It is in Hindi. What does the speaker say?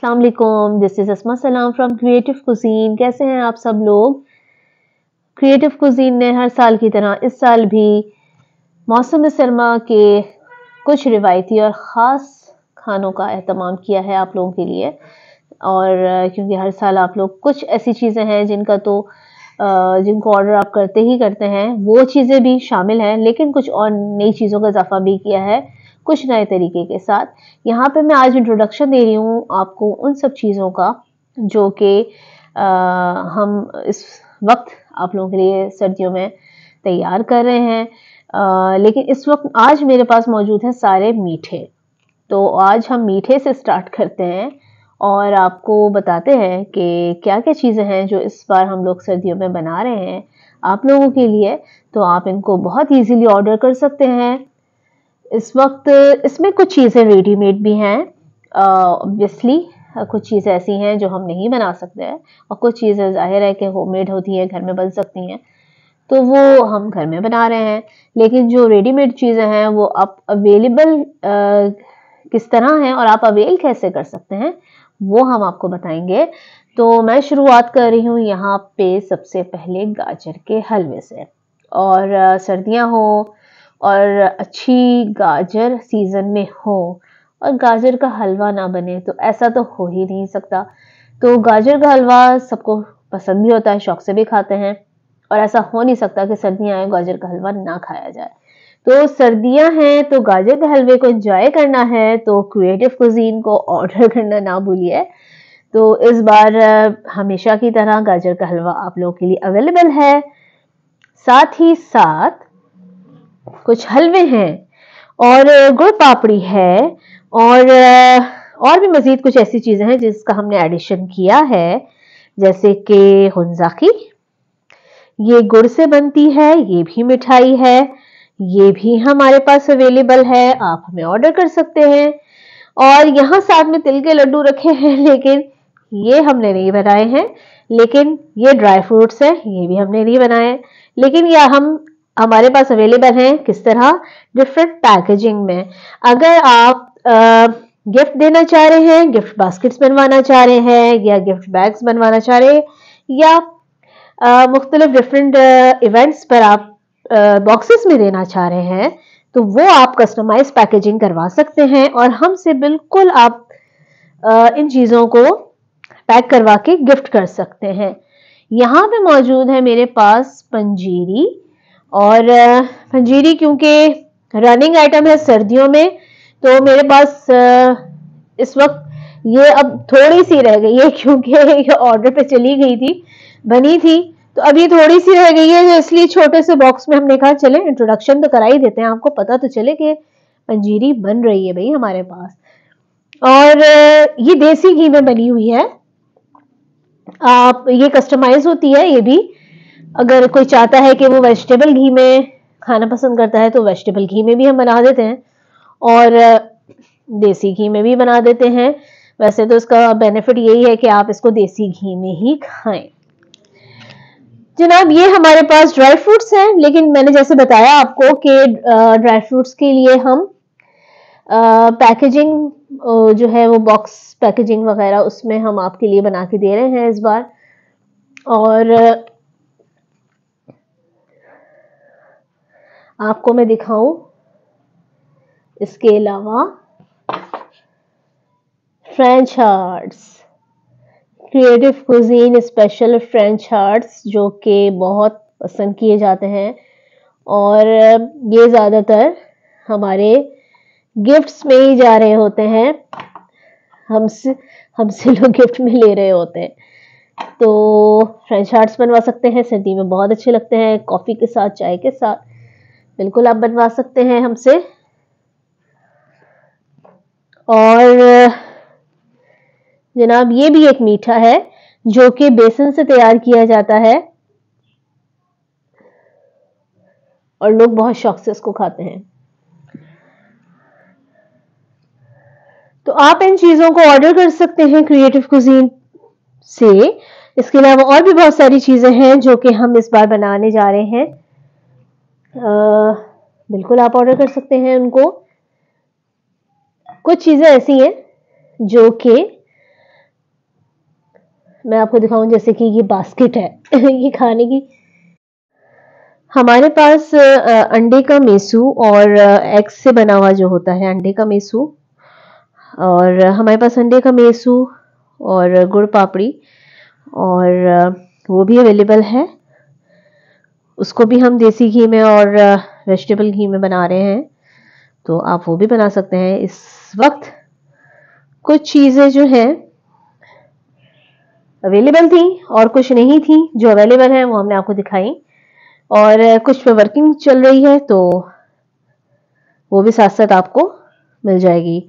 अस्सलाम वालेकुम, दिस इज अस्मा सलाम फ्रॉम क्रिएटिव कुजीन। कैसे हैं आप सब लोग। क्रिएटिव कुजीन ने हर साल की तरह इस साल भी मौसम सरमा के कुछ रिवायती और ख़ास खानों का एहतमाम किया है आप लोगों के लिए। और क्योंकि हर साल आप लोग कुछ ऐसी चीज़ें हैं जिनको ऑर्डर आप करते ही करते हैं, वो चीज़ें भी शामिल हैं, लेकिन कुछ और नई चीज़ों का इजाफा भी किया है कुछ नए तरीके के साथ। यहाँ पे मैं आज इंट्रोडक्शन दे रही हूँ आपको उन सब चीज़ों का जो कि हम इस वक्त आप लोगों के लिए सर्दियों में तैयार कर रहे हैं। लेकिन इस वक्त आज मेरे पास मौजूद हैं सारे मीठे। तो आज हम मीठे से स्टार्ट करते हैं और आपको बताते हैं कि क्या क्या चीज़ें हैं जो इस बार हम लोग सर्दियों में बना रहे हैं आप लोगों के लिए। तो आप इनको बहुत इजीली ऑर्डर कर सकते हैं। इस वक्त इसमें कुछ चीज़ें रेडीमेड भी हैं, ऑब्वियसली कुछ चीज़ें ऐसी हैं जो हम नहीं बना सकते हैं, और कुछ चीज़ें जाहिर है कि होममेड होती हैं, घर में बन सकती हैं, तो वो हम घर में बना रहे हैं। लेकिन जो रेडीमेड चीज़ें हैं वो आप अवेलेबल किस तरह हैं और आप अवेल कैसे कर सकते हैं, वो हम आपको बताएंगे। तो मैं शुरुआत कर रही हूँ यहाँ पे सबसे पहले गाजर के हलवे से। और सर्दियाँ हो और अच्छी गाजर सीजन में हो और गाजर का हलवा ना बने तो ऐसा तो हो ही नहीं सकता। तो गाजर का हलवा सबको पसंद भी होता है, शौक से भी खाते हैं, और ऐसा हो नहीं सकता कि सर्दियाँ आए गाजर का हलवा ना खाया जाए। तो सर्दियाँ हैं तो गाजर के हलवे को एंजॉय करना है तो क्रिएटिव कुजीन को ऑर्डर करना ना भूलिए। तो इस बार हमेशा की तरह गाजर का हलवा आप लोगों के लिए अवेलेबल है। साथ ही साथ कुछ हलवे हैं और गुड़ पापड़ी है, और भी मजीद कुछ ऐसी चीजें हैं जिसका हमने एडिशन किया है, जैसे कि हुंजाकी, ये गुड़ से बनती है, ये भी मिठाई है, ये भी हमारे पास अवेलेबल है, आप हमें ऑर्डर कर सकते हैं। और यहाँ साथ में तिल के लड्डू रखे हैं, लेकिन ये हमने नहीं बनाए हैं। लेकिन ये ड्राई फ्रूट्स हैं, ये भी हमने नहीं बनाए, लेकिन यह हमारे पास अवेलेबल हैं। किस तरह? डिफरेंट पैकेजिंग में। अगर आप गिफ्ट देना चाह रहे हैं, गिफ्ट बास्केट्स बनवाना चाह रहे हैं, या गिफ्ट बैग्स बनवाना चाह रहे हैं, या मुख्तलिफ डिफरेंट इवेंट्स पर आप बॉक्सेस में देना चाह रहे हैं, तो वो आप कस्टमाइज पैकेजिंग करवा सकते हैं और हमसे बिल्कुल आप इन चीज़ों को पैक करवा के गिफ्ट कर सकते हैं। यहाँ पे मौजूद है मेरे पास पंजीरी, और पंजीरी क्योंकि रनिंग आइटम है सर्दियों में, तो मेरे पास इस वक्त ये अब थोड़ी सी रह गई है, क्योंकि ऑर्डर पे चली गई थी, बनी थी, तो अभी थोड़ी सी रह गई है, इसलिए छोटे से बॉक्स में हमने कहा चले इंट्रोडक्शन तो करा ही देते हैं, आपको पता तो चले कि पंजीरी बन रही है भाई हमारे पास। और ये देसी घी में बनी हुई है। आप ये कस्टमाइज होती है, ये भी अगर कोई चाहता है कि वो वेजिटेबल घी में खाना पसंद करता है तो वेजिटेबल घी में भी हम बना देते हैं, और देसी घी में भी बना देते हैं। वैसे तो इसका बेनिफिट यही है कि आप इसको देसी घी में ही खाएं। जनाब, ये हमारे पास ड्राई फ्रूट्स हैं, लेकिन मैंने जैसे बताया आपको कि ड्राई फ्रूट्स के लिए हम पैकेजिंग जो है वो बॉक्स पैकेजिंग वगैरह उसमें हम आपके लिए बना के दे रहे हैं इस बार। और आपको मैं दिखाऊं, इसके अलावा French hearts, creative cuisine special French hearts, जो कि बहुत पसंद किए जाते हैं, और ये ज़्यादातर हमारे गिफ्ट्स में ही जा रहे होते हैं, हमसे लोग गिफ्ट में ले रहे होते हैं। तो फ्रेंच हार्ट्स बनवा सकते हैं, सर्दी में बहुत अच्छे लगते हैं, कॉफ़ी के साथ, चाय के साथ, बिल्कुल आप बनवा सकते हैं हमसे। और जनाब, ये भी एक मीठा है जो कि बेसन से तैयार किया जाता है और लोग बहुत शौक से इसको खाते हैं। तो आप इन चीज़ों को ऑर्डर कर सकते हैं क्रिएटिव कुजीन से। इसके अलावा और भी बहुत सारी चीज़ें हैं जो कि हम इस बार बनाने जा रहे हैं। बिल्कुल आप ऑर्डर कर सकते हैं उनको। कुछ चीज़ें ऐसी हैं जो कि मैं आपको दिखाऊं, जैसे कि ये बास्केट है ये खाने की। हमारे पास अंडे का मेसू और एग से बना हुआ जो होता है अंडे का मेसू, और हमारे पास अंडे का मेसू और गुड़ पापड़ी, और वो भी अवेलेबल है। उसको भी हम देसी घी में और वेजिटेबल घी में बना रहे हैं, तो आप वो भी बना सकते हैं। इस वक्त कुछ चीज़ें जो हैं अवेलेबल थी और कुछ नहीं थी। जो अवेलेबल है वो हमने आपको दिखाई, और कुछ पे वर्किंग चल रही है, तो वो भी साथ साथ आपको मिल जाएगी।